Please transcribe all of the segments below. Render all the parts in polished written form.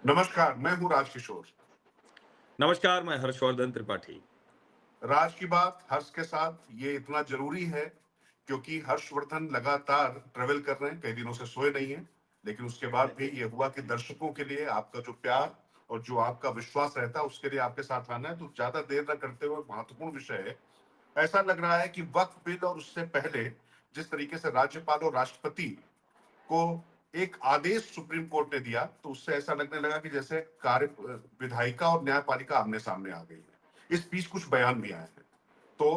नमस्कार, मैं हूँ राजकिशोर। नमस्कार, मैं हर्षवर्धन त्रिपाठी। राज की बात हर्ष के साथ ये इतना ज़रूरी है क्योंकि हर्षवर्धन लगातार ट्रैवल कर रहे हैं, कई दिनों से सोए नहीं हैं। लेकिन उसके बाद भी ये हुआ कि दर्शकों के लिए आपका जो प्यार और जो आपका विश्वास रहता है, उसके लिए आपके साथ आना है। तो ज़्यादा देर ना करते हुए महत्वपूर्ण विषय है। ऐसा लग रहा है कि वक़्फ़ बिल और उससे पहले जिस तरीके से राज्यपाल और राष्ट्रपति को एक आदेश सुप्रीम कोर्ट ने दिया, तो उससे ऐसा लगने लगा कि जैसे विधायिका और न्यायपालिका आमने-सामने आ गई है। इस बीच कुछ बयान भी आए हैं। तो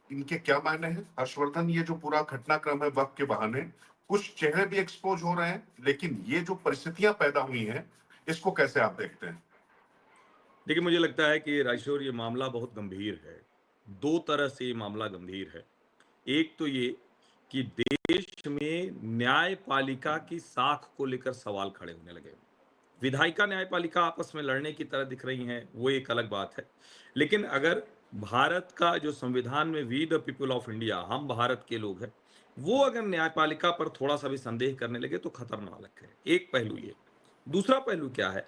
इनके क्या मायने हैं? हर्षवर्धन, ये जो पूरा घटनाक्रम है वक़्त के बहाने, कुछ चेहरे भी एक्सपोज़ हो रहे हैं, लेकिन ये जो परिस्थितियाँ पैदा हुई हैं, इसको कैसे आप देखते हैं? देखिए, मुझे लगता है कि राजकिशोर ये मामला बहुत गंभीर है। 2 तरह से ये मामला गंभीर है। एक तो ये कि देश में न्यायपालिका की साख को लेकर सवाल खड़े होने लगे। विधायिका न्यायपालिका आपस में लड़ने की तरह दिख रही हैं, वो एक अलग बात है। लेकिन अगर भारत का जो संविधान में we the people of India, हम भारत के लोग हैं, वो अगर न्यायपालिका पर थोड़ा-सा भी संदेह करने लगे तो खतरनाक है। एक पहलू ये। दूसरा पहलू क्या है?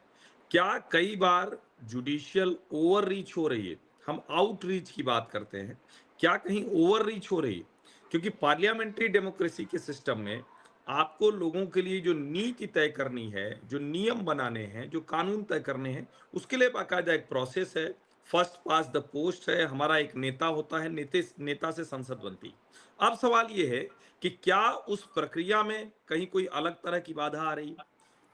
क्या कई बार जुडिशियल ओवररीच हो रही है? हम आउटरीच की बात करते हैं। क्या कहीं ओवररीच हो रही है? क्योंकि पार्लियामेंट्री डेमोक्रेसी के सिस्टम में आपको लोगों के लिए जो नीति तय करनी है, जो नियम बनाने हैं, जो कानून तय करने हैं, उसके लिए बाकायदा एक प्रोसेस है। फर्स्ट पास द पोस्ट है, हमारा एक नेता होता है, नेता से संसद बनती है। अब सवाल ये है कि क्या उस प्रक्रिया में कहीं कोई अलग तरह की बाधा आ रही है?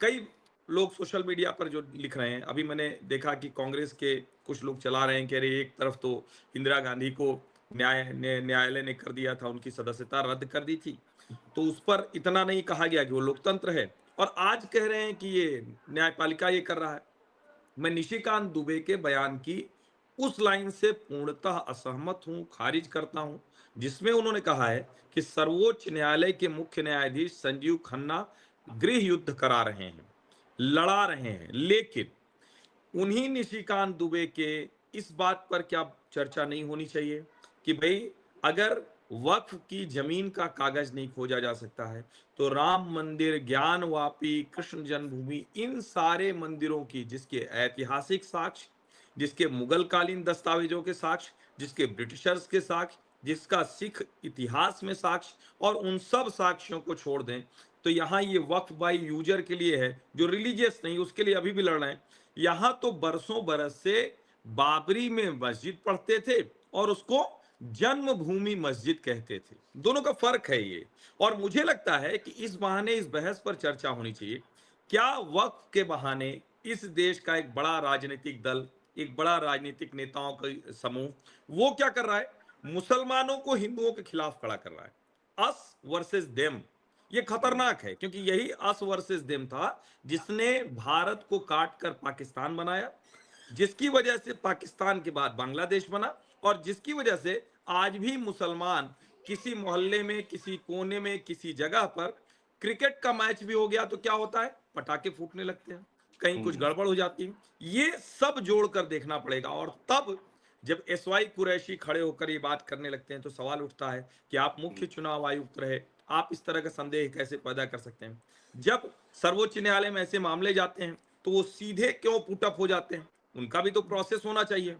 कई लोग सोशल मीडिया पर जो लिख रहे हैं, अभी मैंने देखा कि कांग्रेस के कुछ लोग चला रहे हैं कि अरे एक तरफ तो इंदिरा गांधी को न्यायालय ने कर दिया था, उनकी सदस्यता रद्द कर दी थी, तो उस पर इतना नहीं कहा गया कि वो लोकतंत्र है, और आज कह रहे हैं कि ये न्यायपालिका ये कर रहा है। मैं निशिकांत दुबे के बयान की उस लाइन से पूर्णतः असहमत हूं, खारिज करता हूं, जिसमें उन्होंने कहा है कि सर्वोच्च न्यायालय के मुख्य न्यायाधीश संजीव खन्ना गृह युद्ध करा रहे हैं, लड़ा रहे हैं। लेकिन उन्हीं निशिकांत दुबे के इस बात पर क्या चर्चा नहीं होनी चाहिए कि भाई, अगर वक्फ की जमीन का कागज नहीं खोजा जा सकता है, तो राम मंदिर, ज्ञानवापी, कृष्ण जन्मभूमि, इन सारे मंदिरों की जिसके ऐतिहासिक साक्ष्य, जिसके मुगल कालीन दस्तावेजों के साक्ष्य, जिसके ब्रिटिशर्स के साक्ष्य, जिसका सिख इतिहास में साक्ष्य, और उन सब साक्ष्यों को छोड़ दें, तो यहाँ ये वक्फ बाई यूजर के लिए है, जो रिलीजियस नहीं, उसके लिए अभी भी लड़ रहे हैं। यहां तो बरसों बरस से बाबरी में मस्जिद पढ़ते थे और उसको जन्मभूमि मस्जिद कहते थे। दोनों का फर्क है ये। और मुझे लगता है कि इस बहाने इस बहस पर चर्चा होनी चाहिए। क्या वक्फ के बहाने इस देश का एक बड़ा राजनीतिक दल, एक बड़ा राजनीतिक नेताओं का समूह, वो क्या कर रहा है? मुसलमानों को हिंदुओं के खिलाफ खड़ा कर रहा है। Us versus them. ये खतरनाक है, क्योंकि यही अस वर्सेस देम था जिसने भारत को काट कर पाकिस्तान बनाया, जिसकी वजह से पाकिस्तान के बाद बांग्लादेश बना, और जिसकी वजह से आज भी मुसलमान किसी मोहल्ले में, किसी कोने में, किसी जगह पर क्रिकेट का मैच भी हो गया तो क्या होता है? पटाखे फूटने लगते हैं, कहीं कुछ हुँ। गड़बड़ हो जाती है। ये सब जोड़कर देखना पड़ेगा, और तब जब एसवाई कुरैशी खड़े होकर ये बात करने लगते हैं तो सवाल उठता है कि आप मुख्य चुनाव आयुक्त रहे, आप इस तरह का संदेह कैसे पैदा कर सकते हैं? जब सर्वोच्च न्यायालय में ऐसे मामले जाते हैं तो वो सीधे क्यों पुटअप हो जाते हैं? उनका भी तो प्रोसेस होना चाहिए।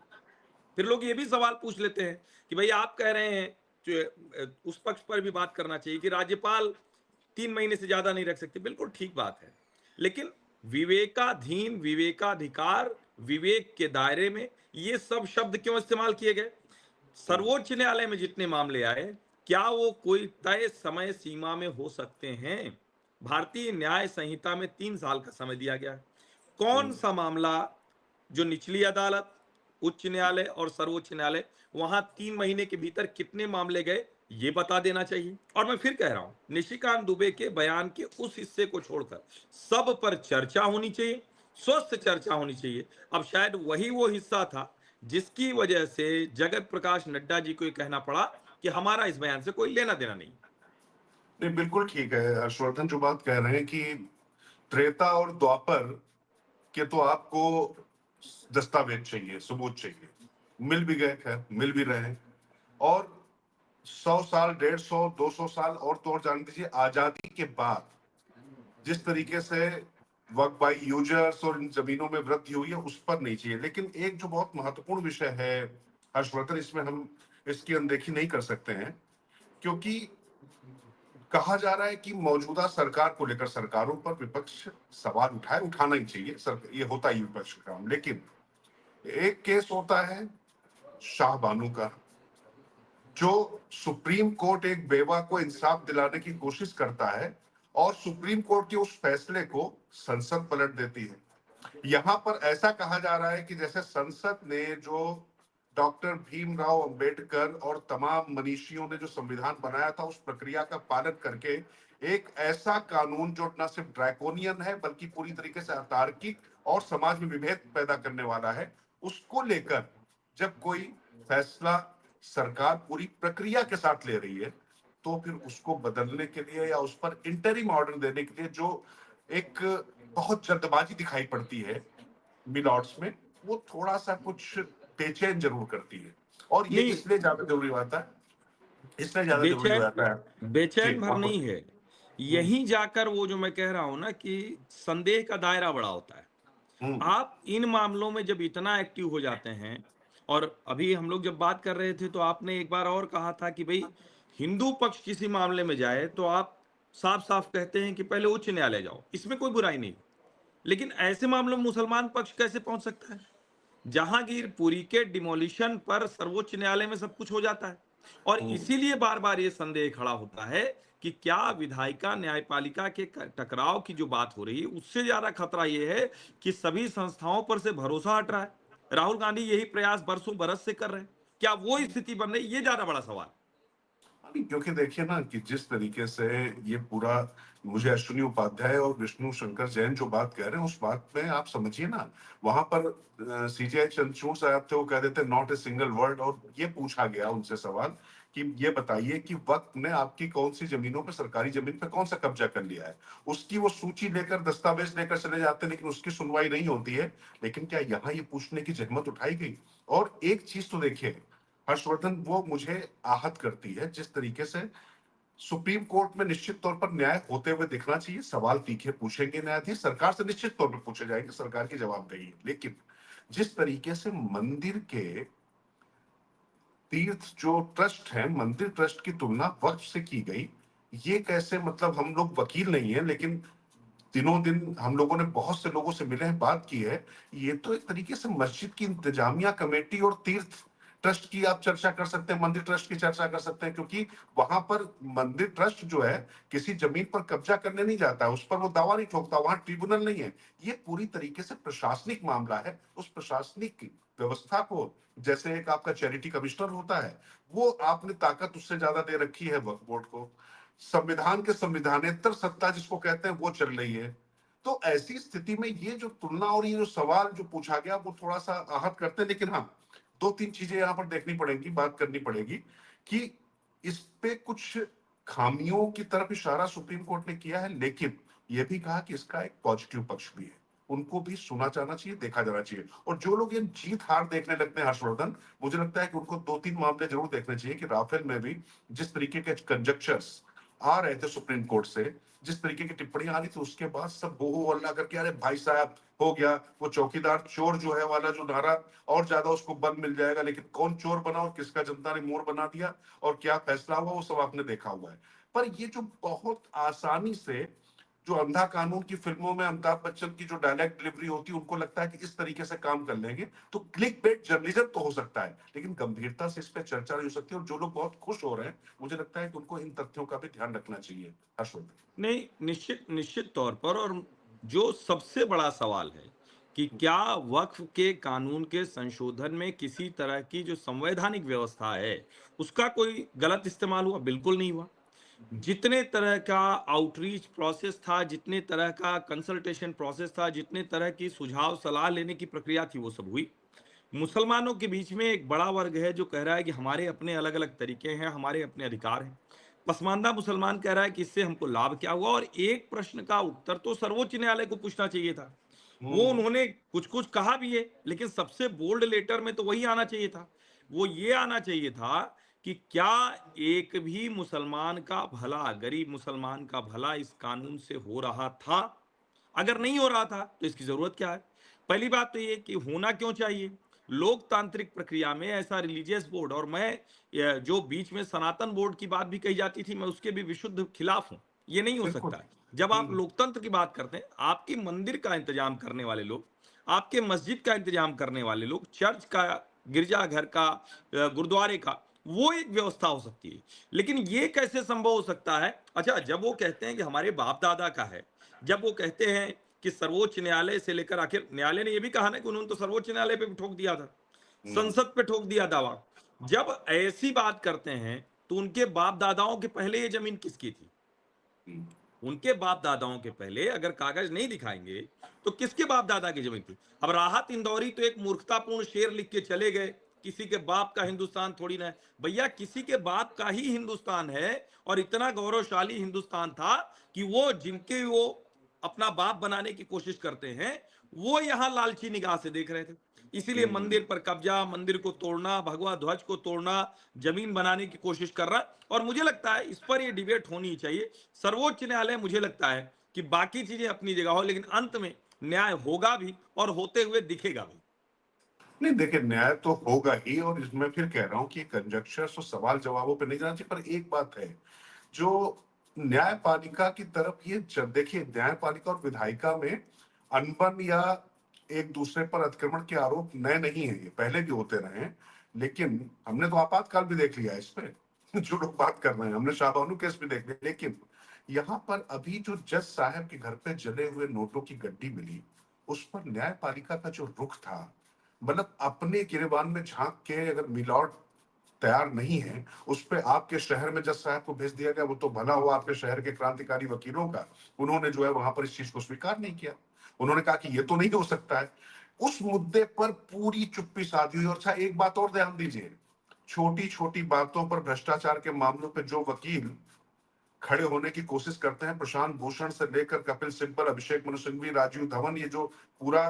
फिर लोग ये भी सवाल पूछ लेते हैं कि भाई, आप कह रहे हैं जो उस पक्ष पर भी बात करना चाहिए कि राज्यपाल 3 महीने से ज्यादा नहीं रख सकते। बिल्कुल ठीक बात है, लेकिन विवेकाधीन, विवेकाधिकार, विवेक के दायरे में ये सब शब्द क्यों इस्तेमाल किए गए? हुँ। सर्वोच्च न्यायालय में जितने मामले आए, क्या वो कोई तय समय सीमा में हो सकते हैं? भारतीय न्याय संहिता में 3 साल का समय दिया गया है। कौन हुँ। सा मामला, जो निचली अदालत, उच्च न्यायालय और सर्वोच्च न्यायालय, वहां 3 महीने के भीतर कितने मामले गए, ये बता देना चाहिए। और मैं फिर कह रहा हूं, निशिकांत दुबे के बयान के उस हिस्से को छोड़कर सब पर चर्चा होनी चाहिए, स्वस्थ चर्चा होनी चाहिए। अब शायद वही वो हिस्सा था जिसकी वजह से जगत प्रकाश नड्डा जी को ये कहना पड़ा कि हमारा इस बयान से कोई लेना देना नहीं। नहीं, बिल्कुल ठीक है। हर्षवर्धन जो बात कह रहे हैं कि त्रेता और द्वापर के तो आपको दस्तावेज चाहिए, सबूत चाहिए। मिल भी गए, खैर मिल भी रहे हैं। और 100 साल, 150, 200 साल और तो और जान दीजिए, आजादी के बाद जिस तरीके से वर्क बाय यूजर्स और इन जमीनों में वृद्धि हुई है उस पर नहीं चाहिए। लेकिन एक जो बहुत महत्वपूर्ण विषय है हर्षवर्धन, इसमें हम इसकी अनदेखी नहीं कर सकते हैं, क्योंकि कहा जा रहा है कि मौजूदा सरकार को लेकर सरकारों पर विपक्ष सवाल उठाए, उठाना ही चाहिए सर, ये होता ही विपक्ष का काम। लेकिन एक केस होता है शाह बानू का, जो सुप्रीम कोर्ट एक बेवा को इंसाफ दिलाने की कोशिश करता है और सुप्रीम कोर्ट के उस फैसले को संसद पलट देती है। यहां पर ऐसा कहा जा रहा है कि जैसे संसद ने जो डॉक्टर भीमराव अंबेडकर और तमाम मनीषियों ने जो संविधान बनाया था उस प्रक्रिया का पालन करके एक ऐसा कानून जो न सिर्फ ड्रैकोनियन है बल्कि पूरी तरीके से अतार्किक और समाज में विभेद पैदा करने वाला है, उसको लेकर जब कोई फैसला सरकार पूरी प्रक्रिया के साथ ले रही है, तो फिर उसको बदलने के लिए या उस पर इंटरिम ऑर्डर देने के लिए जो एक बहुत जल्दबाजी दिखाई पड़ती है मिलॉर्ड्स में, वो थोड़ा सा कुछ बेचैन जरूर करती है। और ये नहीं, इसलिए ज्यादा जरूरी होता है, इसलिए ज्यादा जरूरी हो बेचैन जाता है। जी बेचैन भर आप नहीं बोलिए। है। हम्म, यहीं जाकर वो जो मैं कह रहा हूं ना कि संदेह का दायरा बड़ा होता है। हम्म, आप इन मामलों में जब इतना एक्टिव हो जाते हैं, और अभी हम लोग जब बात कर रहे थे तो आपने एक बार और कहा था कि भाई हिंदू पक्ष किसी मामले में जाए तो आप साफ साफ कहते हैं कि पहले उच्च न्यायालय जाओ, इसमें कोई बुराई नहीं। लेकिन ऐसे मामलों में मुसलमान पक्ष कैसे पहुंच सकता है? जहांगीरपुरी के डिमोलिशन पर सर्वोच्च न्यायालय में सब कुछ हो जाता है, और हम्म। इसीलिए बार बार ये संदेह खड़ा होता है कि क्या विधायिका न्यायपालिका के टकराव की जो बात हो रही है उससे ज्यादा खतरा ये है कि सभी संस्थाओं पर से भरोसा हट रहा है। राहुल गांधी यही प्रयास बरसों बरस से कर रहे हैं, क्या वो स्थिति बन रही, ये ज्यादा बड़ा सवाल। नहीं, क्योंकि देखिए ना कि जिस तरीके से ये पूरा, मुझे अश्विनी उपाध्याय और विष्णु शंकर जैन जो बात कह रहे हैं उस बात में आप समझिए ना, वहां पर सीजीआई चंद्रचूड़ साहब थे, वो कह देते नॉट ए सिंगल वर्ड, और ये पूछा गया उनसे सवाल कि ये बताइए कि वक्त ने आपकी कौन सी जमीनों पे, सरकारी जमीन पे कौन सा कब्जा कर लिया है। उसकी वो सूची लेकर, दस्तावेज लेकर चले जाते हैं, लेकिन उसकी सुनवाई नहीं होती है। लेकिन क्या यहाँ ये पूछने की जहमत उठाई गई? और एक चीज तो देखिए हर्षवर्धन, वो मुझे आहत करती है जिस तरीके से सुप्रीम कोर्ट में निश्चित तौर पर न्याय होते हुए दिखना चाहिए, सवाल तीखे पूछेंगे न्यायाधीश, सरकार से निश्चित तौर पर पूछे जाएंगे, सरकार की जवाबदेही है। लेकिन जिस तरीके से मंदिर के तीर्थ जो ट्रस्ट है, मंदिर ट्रस्ट की तुलना वक्फ से की गई, ये कैसे, मतलब हम लोग वकील नहीं है लेकिन दिनों दिन हम लोगों ने बहुत से लोगों से मिले हैं, बात की है। ये तो एक तरीके से मस्जिद की इंतजामिया कमेटी और तीर्थ ट्रस्ट की आप चर्चा कर सकते हैं, मंदिर ट्रस्ट की चर्चा कर सकते हैं, क्योंकि वहां पर मंदिर ट्रस्ट जो है किसी जमीन पर कब्जा करने नहीं जाता है, उस पर वो दावा नहीं ठोकता, वहां ट्रिब्यूनल नहीं है। ये पूरी तरीके से प्रशासनिक मामला है। उस प्रशासनिक व्यवस्था को, जैसे एक आपका चैरिटी कमिश्नर होता है, वो आपने ताकत उससे ज्यादा दे रखी है वक्फ बोर्ड को। संविधान के संविधानेतर सत्ता जिसको कहते हैं वो चल रही है। तो ऐसी स्थिति में ये जो तुलना और ये जो सवाल जो पूछा गया वो थोड़ा सा आहत करते हैं। लेकिन हाँ, दो तीन चीजें यहां पर देखनी पड़ेंगी, बात करनी पड़ेगी कि इस पे कुछ खामियों की तरफ इशारा सुप्रीम कोर्ट ने किया है, लेकिन यह भी कहा कि इसका एक पॉजिटिव पक्ष भी है, उनको भी सुना जाना चाहिए, देखा जाना चाहिए। और जो लोग ये जीत हार देखने लगते हैं हर्षवर्धन, मुझे लगता है कि उनको दो तीन मामले जरूर देखने चाहिए कि राफेल में भी जिस तरीके के कंजक्चर्स आ रहे थे सुप्रीम कोर्ट से, जिस तरीके की टिप्पणियां आ रही थी, उसके बाद सब बोहो अल्लाह करके अरे भाई साहब हो गया, वो चौकीदार चोर जो है वाला जो नारा, और ज्यादा उसको बल मिल जाएगा। लेकिन कौन चोर बना और किसका जनता ने मोर बना दिया और क्या फैसला हुआ, वो सब आपने देखा हुआ है। पर ये जो बहुत आसानी से जो अंधा कानून की फिल्मों में अमिताभ बच्चन की जो डायलॉग डिलीवरी होती है, उनको लगता है कि इस तरीके से काम कर लेंगे तो क्लिक बेट जर्नलिज्म तो हो सकता है, लेकिन गंभीरता से इस पर चर्चा नहीं हो सकती। और जो लोग बहुत खुश हो रहे हैं, मुझे लगता है कि उनको इन तथ्यों का भी ध्यान रखना चाहिए हर्षवर्धन। नहीं, निश्चित निश्चित तौर पर। और जो सबसे बड़ा सवाल है कि क्या वक्फ के कानून के संशोधन में किसी तरह की जो संवैधानिक व्यवस्था है उसका कोई गलत इस्तेमाल हुआ? बिल्कुल नहीं हुआ। जितने तरह का आउटरीच प्रोसेस था, जितने तरह का कंसल्टेशन प्रोसेस था, जितने तरह की सुझाव सलाह लेने की प्रक्रिया थी, वो सब हुई। मुसलमानों के बीच में एक बड़ा वर्ग है जो कह रहा है कि हमारे अपने अलग अलग तरीके हैं, हमारे अपने अधिकार हैं। पसमानदा मुसलमान कह रहा है कि इससे हमको लाभ क्या हुआ, और एक प्रश्न का उत्तर तो सर्वोच्च न्यायालय को पूछना चाहिए था। वो हम्म, उन्होंने कुछ कुछ कहा भी है, लेकिन सबसे बोल्ड लेटर में तो वही आना चाहिए था। वो ये आना चाहिए था कि क्या एक भी मुसलमान का भला, गरीब मुसलमान का भला इस कानून से हो रहा था? अगर नहीं हो रहा था तो इसकी जरूरत क्या है? पहली बात तो ये कि होना क्यों चाहिए? लोकतांत्रिक प्रक्रिया में ऐसा रिलीजियस बोर्ड, और मैं जो बीच में सनातन बोर्ड की बात भी कही जाती थी, मैं उसके भी विशुद्ध खिलाफ हूं। ये नहीं हो बिल्कुल। सकता। जब आप लोकतंत्र की बात करते हैं, आपकी मंदिर का इंतजाम करने वाले लोग, आपके मस्जिद का इंतजाम करने वाले लोग, चर्च का, गिरजाघर का, गुरुद्वारे का, वो एक व्यवस्था हो सकती है। लेकिन ये कैसे संभव हो सकता है? अच्छा, जब वो कहते हैं कि हमारे बाप दादा का है, जब वो कहते हैं कि सर्वोच्च न्यायालय से लेकर, आखिर न्यायालय ने ये भी कहा ना कि उन्होंने तो सर्वोच्च न्यायालय पे भी ठोक दिया था, हम्म, संसद पे ठोक दिया दावा। जब ऐसी बात करते हैं तो उनके बाप दादाओं के पहले ये जमीन किसकी थी? हम्म, उनके बाप दादाओं के पहले अगर कागज नहीं दिखाएंगे तो किसके बाप दादा की जमीन थी? अब राहत इंदौरी तो एक मूर्खतापूर्ण शेर लिख के चले गए, किसी के बाप का हिंदुस्तान थोड़ी ना है। भैया, किसी के बाप का ही हिंदुस्तान है, और इतना गौरवशाली हिंदुस्तान था कि वो जिनके वो अपना बाप बनाने की कोशिश करते हैं, वो यहां लालची निगाह से देख रहे थे। इसीलिए हम्म। मंदिर पर कब्जा, मंदिर को तोड़ना, भगवा ध्वज को तोड़ना, जमीन बनाने की कोशिश कर रहा है। और मुझे लगता है इस पर ये डिबेट होनी चाहिए। सर्वोच्च न्यायालय, मुझे लगता है कि बाकी चीजें अपनी जगह हो, लेकिन अंत में न्याय होगा भी और होते हुए दिखेगा भी। नहीं, देखिए, न्याय तो होगा ही, और इसमें फिर कह रहा हूं कि कंजक्शर्स और सवाल जवाबों पे नहीं जाना चाहिए। पर एक बात है, जो न्यायपालिका की तरफ देखिए, न्यायपालिका और विधायिका में अनबन या एक दूसरे पर अतिक्रमण के आरोप नए नहीं है, ये पहले भी होते रहे हैं। लेकिन हमने तो आपातकाल भी देख लिया है इस पे जो लोग बात कर रहे हैं, हमने शाहबानू केस भी देख लिया। लेकिन यहाँ पर अभी जो जज साहब के घर पे जले हुए नोटों की गड्डी मिली, उस पर न्यायपालिका का जो रुख था, मतलब अपने गिरेबान में झांक के, अगर मिलॉर्ड तैयार नहीं है, उस पे आपके शहर में जज साहब को भेज दिया गया। वो तो भला हुआ आपके शहर के क्रांतिकारी वकीलों का, उन्होंने जो है वहां पर इस चीज को स्वीकार नहीं किया। उन्होंने कहा कि ये तो नहीं हो सकता है। उस मुद्दे पर पूरी चुप्पी साधी हुई। और अच्छा, एक बात और ध्यान दीजिए, छोटी छोटी बातों पर भ्रष्टाचार के मामलों पे जो वकील खड़े होने की कोशिश करते हैं, प्रशांत भूषण से लेकर कपिल सिब्बल, अभिषेक मनु सिंघवी, राजीव धवन, ये जो पूरा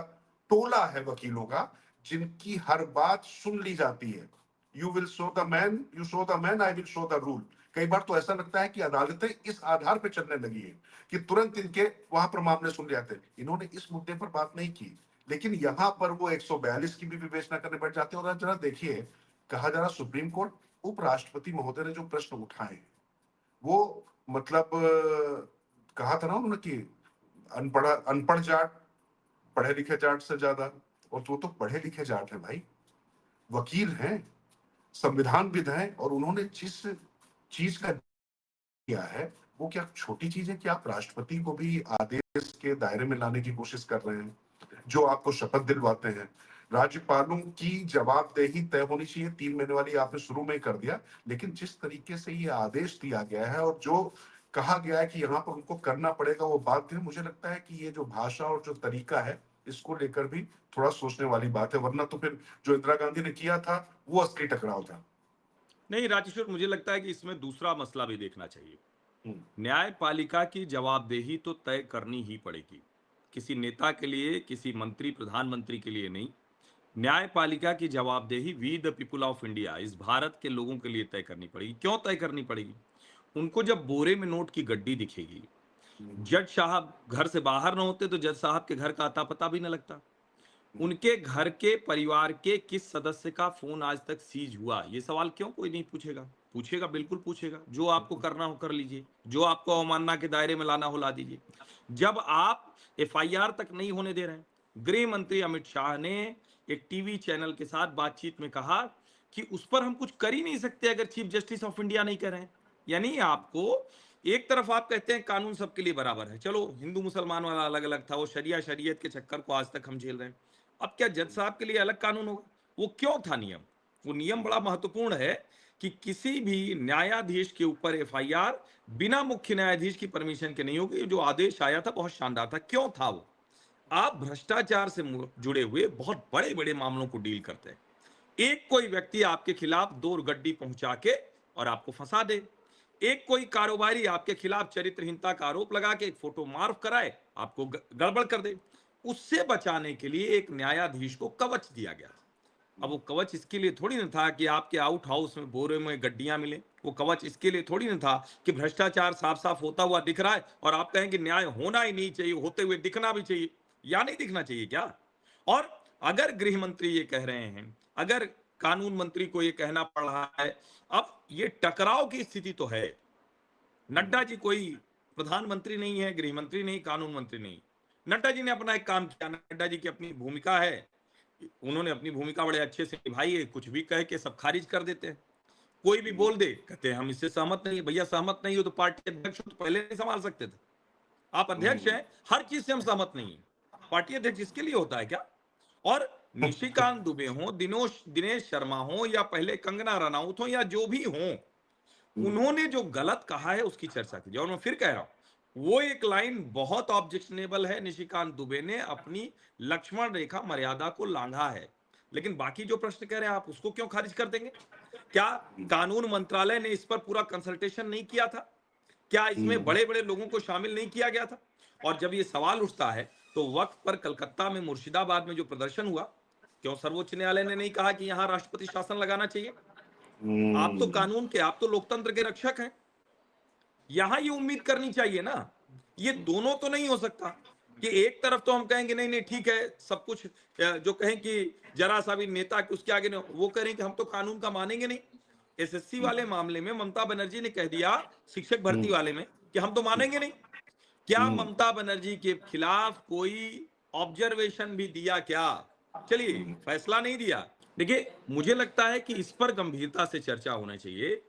टोला है वकीलों का, जिनकी हर बात सुन ली जाती है। You will show the man, you show the man, I will show the rule. कई बार तो ऐसा लगता है कि अदालतें इस आधार पर चलने लगी है कि तुरंत इनके वहां पर मामले सुन जाते हैं। इन्होंने इस मुद्दे पर बात नहीं की, लेकिन यहां पर वो 142 की भी विवेचना करने बैठ जाते हैं। और जरा देखिए, कहा जा रहा, सुप्रीम कोर्ट, उपराष्ट्रपति महोदय ने जो प्रश्न उठाए, वो मतलब कहा था ना उन्होंने कि अनपढ़ जाट पढ़े लिखे जाट से ज्यादा। और वो तो पढ़े लिखे जाट है भाई, वकील हैं, संविधानविद हैं, और उन्होंने जिस चीज का किया है, वो क्या छोटी चीज है कि आप राष्ट्रपति को भी आदेश के दायरे में लाने की कोशिश कर रहे हैं, जो आपको शपथ दिलवाते हैं। राज्यपालों की जवाबदेही तय होनी चाहिए, 3 महीने वाली आपने शुरू में ही कर दिया। लेकिन जिस तरीके से ये आदेश दिया गया है और जो कहा गया है कि यहाँ पर उनको करना पड़ेगा, वो बात है, मुझे लगता है कि ये जो भाषा और जो तरीका है, इसको लेकर भी थोड़ा सोचने वाली बात है। वरना तो फिर जो इंदिरा गांधी ने किया था, वो असली टकराव था। नहीं राजेश्वर, मुझे लगता है कि इसमें दूसरा मसला भी देखना चाहिए। हम्म, न्यायपालिका की जवाबदेही तो तय करनी ही पड़ेगी, किसी नेता के लिए, किसी मंत्री प्रधानमंत्री के लिए नहीं। न्यायपालिका की जवाबदेही we the people of India, इस भारत के लोगों के लिए तय करनी पड़ेगी। क्यों तय करनी पड़ेगी? उनको जब बोरे में नोट की गड्डी दिखेगी, हम्म, जज साहब घर से बाहर ना होते तो जज साहब के घर का अता पता भी ना लगता। उनके घर के परिवार के किस सदस्य का फोन आज तक सीज हुआ, ये सवाल क्यों कोई नहीं पूछेगा? पूछेगा, बिल्कुल पूछेगा। जो आपको बिल्कुल। करना हो कर लीजिए, जो आपको अवमानना के दायरे में लाना हो ला दीजिए। जब आप एफआईआर तक नहीं होने दे रहे हैं, गृह मंत्री अमित शाह ने एक टीवी चैनल के साथ बातचीत में कहा कि उस पर हम कुछ कर ही नहीं सकते अगर चीफ जस्टिस ऑफ इंडिया नहीं कर रहे हैं। यानी आपको, एक तरफ आप कहते हैं कानून सबके लिए बराबर है, चलो हिंदू मुसलमान वाला अलग अलग था, वो शरिया शरीयत के चक्कर को आज तक हम झेल रहे हैं। अब क्या जज साहब के लिए अलग कानून होगा? वो क्यों था नियम? वो नियम बड़ा महत्वपूर्ण है कि किसी भी न्यायाधीश के ऊपर एफआईआर बिना मुख्य न्यायाधीश की परमिशन के नहीं होगी। जो आदेश आया था बहुत शानदार था। क्यों था वो? आप भ्रष्टाचार से जुड़े हुए बहुत बड़े बड़े मामलों को डील करते हैं। एक कोई व्यक्ति आपके खिलाफ दो गड्डी पहुंचा के और आपको फंसा दे, एक कोई कारोबारी आपके खिलाफ चरित्रहीनता का आरोप लगा के एक फोटो मार्फ कराए, आपको गड़बड़ कर दे, उससे बचाने के लिए एक न्यायाधीश को कवच दिया गया था। अब वो कवच इसके लिए थोड़ी ना था कि आपके आउट हाउस में बोरे में गड्डियां मिले। वो कवच इसके लिए थोड़ी ना था कि भ्रष्टाचार साफ साफ होता हुआ दिख रहा है और आप कहें कि न्याय होना ही नहीं चाहिए, होते हुए दिखना भी चाहिए, या नहीं दिखना चाहिए क्या? और अगर गृह मंत्री ये कह रहे हैं, अगर कानून मंत्री को ये कहना पड़ रहा है, अब ये टकराव की स्थिति तो है। नड्डा जी कोई प्रधानमंत्री नहीं है, गृह मंत्री नहीं, कानून मंत्री नहीं। नड्डा जी ने अपना एक काम किया, नड्डा जी की अपनी भूमिका है, उन्होंने अपनी भूमिका बड़े अच्छे से निभाई है, कुछ भी कह के सब खारिज कर देते हैं। कोई भी बोल दे, कहते हैं हम इससे सहमत नहीं है। भैया सहमत नहीं हो तो पार्टी अध्यक्ष हो तो पहले नहीं संभाल सकते थे? आप अध्यक्ष हैं, हर चीज से हम सहमत नहीं है। पार्टी अध्यक्ष इसके लिए होता है क्या? और निशिकांत दुबे हो, दिनेश शर्मा हो, या पहले कंगना रनौत हो, या जो भी हो, उन्होंने जो गलत कहा है उसकी चर्चा कीजिए। और मैं फिर कह रहा हूं, वो एक लाइन बहुत ऑब्जेक्शनेबल है, निशिकांत दुबे ने अपनी लक्ष्मण रेखा मर्यादा को लांघा है। लेकिन बाकी जो प्रश्न कह रहे हैं आप उसको क्यों खारिज कर देंगे? क्या कानून मंत्रालय ने इस पर पूरा कंसल्टेशन नहीं किया था? क्या इसमें बड़े बड़े लोगों को शामिल नहीं किया गया था? और जब ये सवाल उठता है तो वक्त पर कलकत्ता में, मुर्शिदाबाद में जो प्रदर्शन हुआ, क्यों सर्वोच्च न्यायालय ने नहीं कहा कि यहां राष्ट्रपति शासन लगाना चाहिए? आप तो कानून के, आप तो लोकतंत्र के रक्षक हैं, यहां ये उम्मीद करनी चाहिए ना। ये दोनों तो नहीं हो सकता कि एक तरफ तो हम कहेंगे नहीं नहीं ठीक है सब कुछ, जो कहें कि जरा सा भी नेता कि उसके आगे नहीं, वो करें कि हम तो कानून का मानेंगे नहीं। एसएससी वाले मामले में ममता बनर्जी ने कह दिया, शिक्षक भर्ती वाले में, कि हम तो मानेंगे नहीं। क्या ममता बनर्जी के खिलाफ कोई ऑब्जर्वेशन भी दिया क्या? चलिए, फैसला नहीं दिया। देखिए, मुझे लगता है कि इस पर गंभीरता से चर्चा होना चाहिए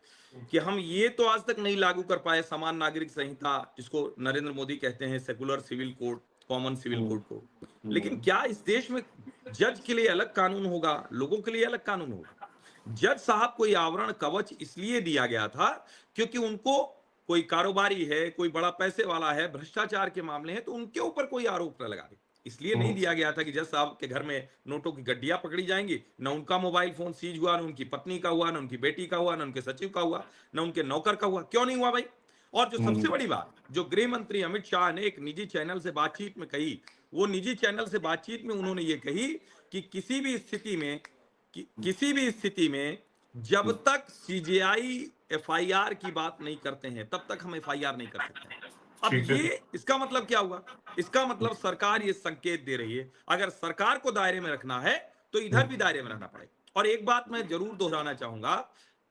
कि हम ये तो आज तक नहीं लागू कर पाए समान नागरिक संहिता, जिसको नरेंद्र मोदी कहते हैं secular civil code, common civil code को। लेकिन क्या इस देश में जज के लिए अलग कानून होगा, लोगों के लिए अलग कानून होगा? जज साहब कोई आवरण कवच इसलिए दिया गया था क्योंकि उनको कोई कारोबारी है, कोई बड़ा पैसे वाला है, भ्रष्टाचार के मामले हैं तो उनके ऊपर कोई आरोप न लगाए, इसलिए नहीं दिया गया था कि जज साहब के घर में नोटों की गड्डियां पकड़ी जाएंगी। न उनका मोबाइल फोन सीज हुआ, न उनकी पत्नी का हुआ, न उनकी बेटी का हुआ, न उनके सचिव का हुआ, न उनके नौकर का हुआ। क्यों नहीं हुआ भाई? और जो सबसे बड़ी बात, जो गृह मंत्री अमित शाह ने एक निजी चैनल से बातचीत में कही, वो निजी चैनल से बातचीत में उन्होंने ये कही कि किसी भी स्थिति में जब तक सीजेआई एफआईआर की बात नहीं करते हैं तब तक हम एफआईआर नहीं कर सकते। अब ठीक है। ये इसका मतलब क्या हुआ? इसका मतलब सरकार ये संकेत दे रही है, अगर सरकार को दायरे में रखना है तो इधर भी दायरे में रहना पड़ेगा। और एक बात मैं जरूर दोहराना चाहूंगा,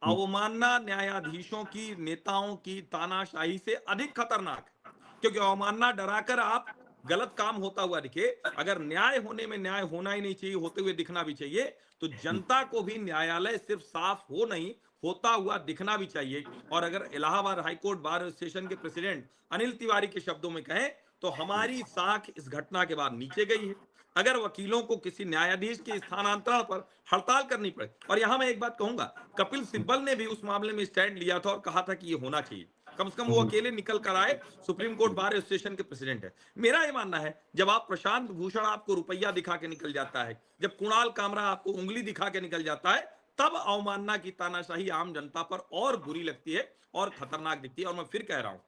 अवमानना न्यायाधीशों की, नेताओं की तानाशाही से अधिक खतरनाक है। क्योंकि अवमानना डराकर आप गलत काम होता हुआ दिखे, अगर न्याय होने में न्याय होना ही नहीं चाहिए, होते हुए दिखना भी चाहिए, तो जनता को भी न्यायालय सिर्फ साफ हो नहीं, होता हुआ दिखना भी चाहिए। और अगर इलाहाबाद हाईकोर्ट बार एसोसिएशन के प्रेसिडेंट अनिल तिवारी के शब्दों में कहें तो हमारी साख इस घटना के बाद नीचे गई है। अगर वकीलों को किसी न्यायाधीश के स्थानांतरण पर हड़ताल करनी पड़े, और यहां मैं एक बात कहूंगा, कपिल सिब्बल ने भी उस मामले में स्टैंड लिया था और कहा था कि ये होना चाहिए, कम से कम वो अकेले निकल कर आए, सुप्रीम कोर्ट बार एसोसिएशन के प्रेसिडेंट है। मेरा ये मानना है, जब आप प्रशांत भूषण आपको रुपया दिखा के निकल जाता है, जब कुणाल कामरा आपको उंगली दिखा के निकल जाता है, तब अवमानना की तानाशाही आम जनता पर और बुरी लगती है और खतरनाक दिखती है। और मैं फिर कह रहा हूं,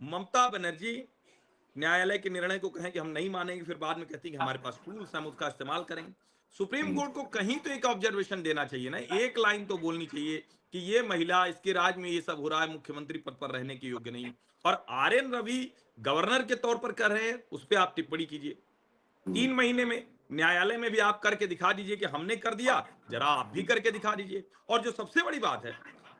ममता बनर्जी न्यायालय के निर्णय को कहें कि हम नहीं मानेंगे, फिर बाद में कहती है कि हमारे पास टूल्स, हम उसका इस्तेमाल करेंगे। सुप्रीम कोर्ट को कहीं तो एक ऑब्जर्वेशन देना चाहिए ना, एक लाइन तो बोलनी चाहिए कि ये महिला, इसके राज में ये सब हो रहा है, मुख्यमंत्री पद पर रहने के योग्य नहीं। और आरएन रवि गवर्नर के तौर पर कर रहे हैं, उस पर आप टिप्पणी कीजिए। 3 महीने में न्यायालय में भी आप करके दिखा दीजिए कि हमने कर दिया, जरा आप भी करके दिखा दीजिए। और जो सबसे बड़ी बात है,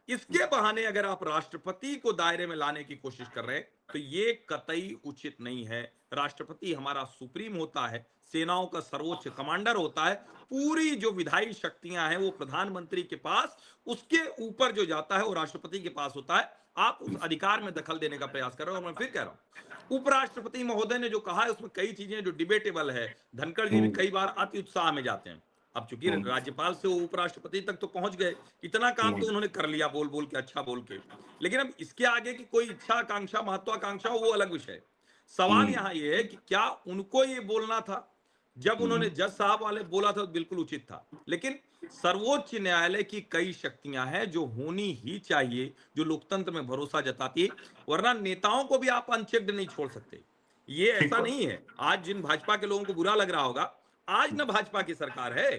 इसके बहाने अगर आप राष्ट्रपति को दायरे में लाने की कोशिश कर रहे हैं तो ये कतई उचित नहीं है। राष्ट्रपति हमारा सुप्रीम होता है, सेनाओं का सर्वोच्च कमांडर होता है, पूरी जो विधायी शक्तियां हैं वो प्रधानमंत्री के पास, उसके ऊपर जो जाता है वो राष्ट्रपति के पास होता है। आप उस अधिकार में दखल देने का प्रयास कर रहे हो। और मैं फिर कह रहा हूं, उपराष्ट्रपति महोदय ने जो कहा है उसमें कई चीजें जो डिबेटेबल है। धनखड़ जी भी कई बार अति उत्साह में जाते हैं, अब चूंकि राज्यपाल से वो उपराष्ट्रपति तक तो पहुंच गए, इतना काम तो उन्होंने कर लिया बोल बोल के, अच्छा बोल के। लेकिन अब इसके आगे की कोई इच्छा आकांक्षा, महत्वाकांक्षा हो, वो अलग विषय है। सवाल यहां ये है कि क्या उनको ये बोलना था? जब उन्होंने जज साहब वाले बोला था तो बिल्कुल उचित था, लेकिन सर्वोच्च न्यायालय की कई शक्तियां हैं जो होनी ही चाहिए, जो लोकतंत्र में भरोसा जताती है, वरना नेताओं को भी आप अनचेक्ड नहीं छोड़ सकते। ये ठीक ऐसा है। नहीं है, आज जिन भाजपा के लोगों को बुरा लग रहा होगा, आज न भाजपा की सरकार है,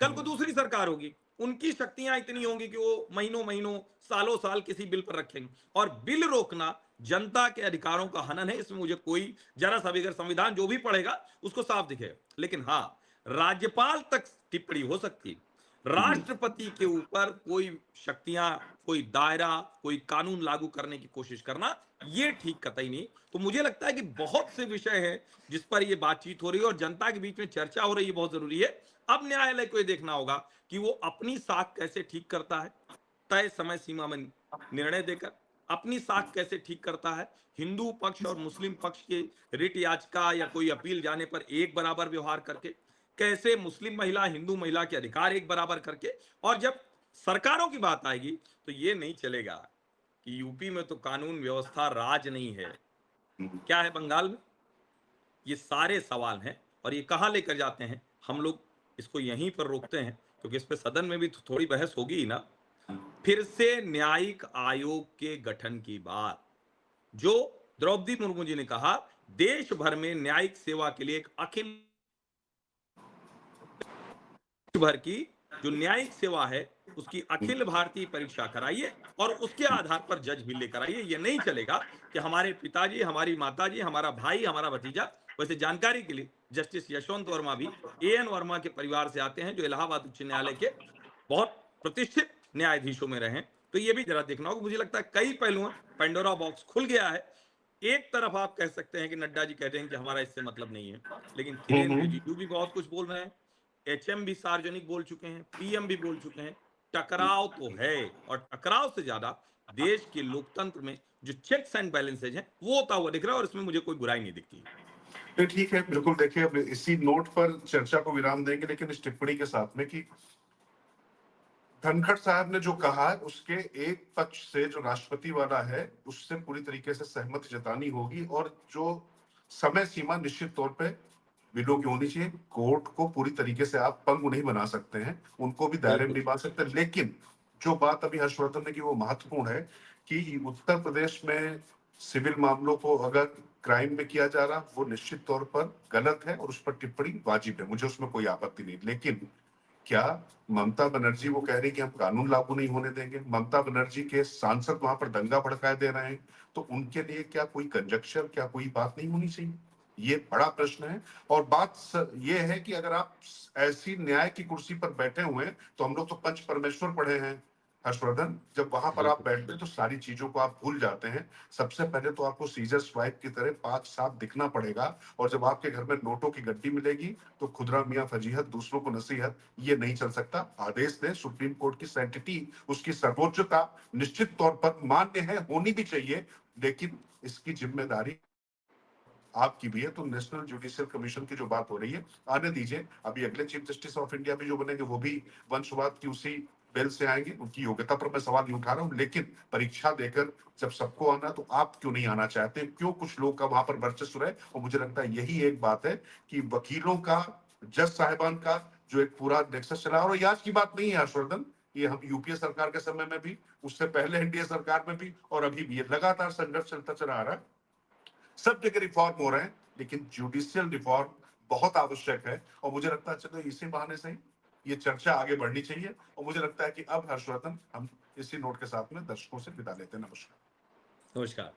कल को दूसरी सरकार होगी, उनकी शक्तियां इतनी होंगी कि वो महीनों महीनों सालों साल किसी बिल पर रखेंगे। और बिल रोकना जनता के अधिकारों का हनन है, इसमें मुझे कोई जरा सा भी, अगर संविधान जो भी पढ़ेगा उसको साफ दिखेगा। लेकिन हाँ, राज्यपाल तक टिप्पणी हो सकती है, राष्ट्रपति के ऊपर कोई शक्तियां, कोई दायरा, कोई कानून लागू करने की कोशिश करना, ये ठीक कतई नहीं। तो मुझे लगता है कि बहुत से विषय हैं जिस पर ये बातचीत हो रही है और जनता के बीच में चर्चा हो रही है, बहुत जरूरी है। अब न्यायालय को ये देखना होगा कि वो अपनी साख कैसे ठीक करता है, तय समय सीमा में निर्णय देकर अपनी साख कैसे ठीक करता है, हिंदू पक्ष और मुस्लिम पक्ष के रिट याचिका या कोई अपील जाने पर एक बराबर व्यवहार करके, कैसे मुस्लिम महिला हिंदू महिला के अधिकार एक बराबर करके। और जब सरकारों की बात आएगी तो ये नहीं चलेगा कि यूपी में तो कानून व्यवस्था राज नहीं है, क्या है बंगाल में। ये सारे सवाल हैं और ये कहाँ लेकर जाते हैं, हम लोग इसको यहीं पर रोकते हैं, क्योंकि इस पे सदन में भी तो थोड़ी बहस होगी ही ना। फिर से न्यायिक आयोग के गठन की बात, जो द्रौपदी मुर्मू जी ने कहा, देश भर में न्यायिक सेवा के लिए एक अखिल भर की जो न्यायिक सेवा है उसकी अखिल भारतीय परीक्षा कराइए और उसके आधार पर जज भी लेकर आइए। ये नहीं चलेगा कि हमारे पिताजी, हमारी माताजी, हमारा भाई, हमारा भतीजा। वैसे जानकारी के लिए, जस्टिस यशवंत वर्मा भी एएन वर्मा के परिवार से आते हैं, जो इलाहाबाद उच्च न्यायालय के बहुत प्रतिष्ठित न्यायाधीशों में रहे। तो ये भी जरा देखना होगा। मुझे लगता है कई पहलुओं, पेंडोरा बॉक्स खुल गया है। एक तरफ आप कह सकते हैं कि नड्डा जी कहते हैं कि हमारा इससे मतलब नहीं है, लेकिन किरेन रिजिजू भी बहुत कुछ बोल रहे हैं, एचएम भी सार्वजनिक बोल चुके हैं, पीएम भी बोल चुके हैं। टकराव तो है, और टकराव से ज्यादा देश के लोकतंत्र में जो चेक्स एंड बैलेंसेज हैं वो होता हुआ दिख रहा है, और इसमें मुझे कोई बुराई नहीं दिखती। तो ठीक है, बिल्कुल। देखिए, अब इसी नोट पर चर्चा को विराम देंगे, लेकिन इस टिप्पणी के साथ में कि धनखड़ साहब ने जो कहा, उसके एक पक्ष से जो राष्ट्रपति वाला है उससे पूरी तरीके से सहमति जतानी होगी, और जो समय सीमा निश्चित तौर पे बिलों की होनी चाहिए। कोर्ट को पूरी तरीके से आप पंगु नहीं बना सकते हैं, उनको भी दायरे में बिल्कुल नहीं बांध सकते। लेकिन जो बात अभी हर्षवर्धन ने की वो महत्वपूर्ण है कि उत्तर प्रदेश में सिविल मामलों को अगर क्राइम में किया जा रहा, वो निश्चित तौर पर गलत है और उस पर टिप्पणी वाजिब है, मुझे उसमें कोई आपत्ति नहीं। लेकिन क्या ममता बनर्जी वो कह रही कि हम कानून लागू नहीं होने देंगे? ममता बनर्जी के सांसद वहां पर दंगा भड़काए दे रहे हैं, तो उनके लिए क्या कोई कंजक्शर, क्या कोई बात नहीं होनी चाहिए? ये बड़ा प्रश्न है। और बात ये है कि अगर आप ऐसी न्याय की कुर्सी पर बैठे हुए हैं, तो हम लोग तो पंच परमेश्वर पढ़े हैं हर्षवर्धन, जब वहां पर आप बिल्कुल बैठते हैं तो सारी चीजों को आप भूल जाते हैं। सबसे पहले तो आपको सीजर स्वाइप की तरह पाक साफ दिखना पड़ेगा, और जब आपके घर में नोटों की गड्डी मिलेगी तो खुदरा मियां फजीहत, दूसरों को नसीहत, ये नहीं चल सकता। आदेश दें, सुप्रीम कोर्ट की सैंक्टिटी, उसकी सर्वोच्चता निश्चित तौर पर मान्य है, होनी भी चाहिए, लेकिन इसकी जिम्मेदारी आपकी भी है। तो नेशनल जुडिशियल कमीशन की जो बात हो रही है, आने दीजिए। अभी अगले चीफ जस्टिस ऑफ इंडिया भी जो बनेंगे वो भी वंशवाद की उसी बेल से आएंगे। उनकी योग्यता पर मैं सवाल नहीं उठा रहा हूं, लेकिन परीक्षा देकर जब सबको आना, तो आप क्यों नहीं आना चाहते? क्यों कुछ लोग का वहां पर वर्चस्व रहे? और मुझे लगता है यही एक बात है कि वकीलों का, जज साहिबान का जो एक पूरा नेक्सस चला, और ये आज की बात नहीं है हर्षवर्धन, ये हम यूपीए सरकार के समय में भी, उससे पहले एनडीए सरकार में भी, और अभी भी ये लगातार संघर्ष चलता चला आ रहा है। सब जगह रिफॉर्म हो रहे हैं, लेकिन जुडिशियल रिफॉर्म बहुत आवश्यक है। और मुझे लगता है चलो इसी बहाने से ही ये चर्चा आगे बढ़नी चाहिए। और मुझे लगता है कि अब हर्षवर्धन, हम इसी नोट के साथ में दर्शकों से विदा लेते हैं। नमस्कार। नमस्कार।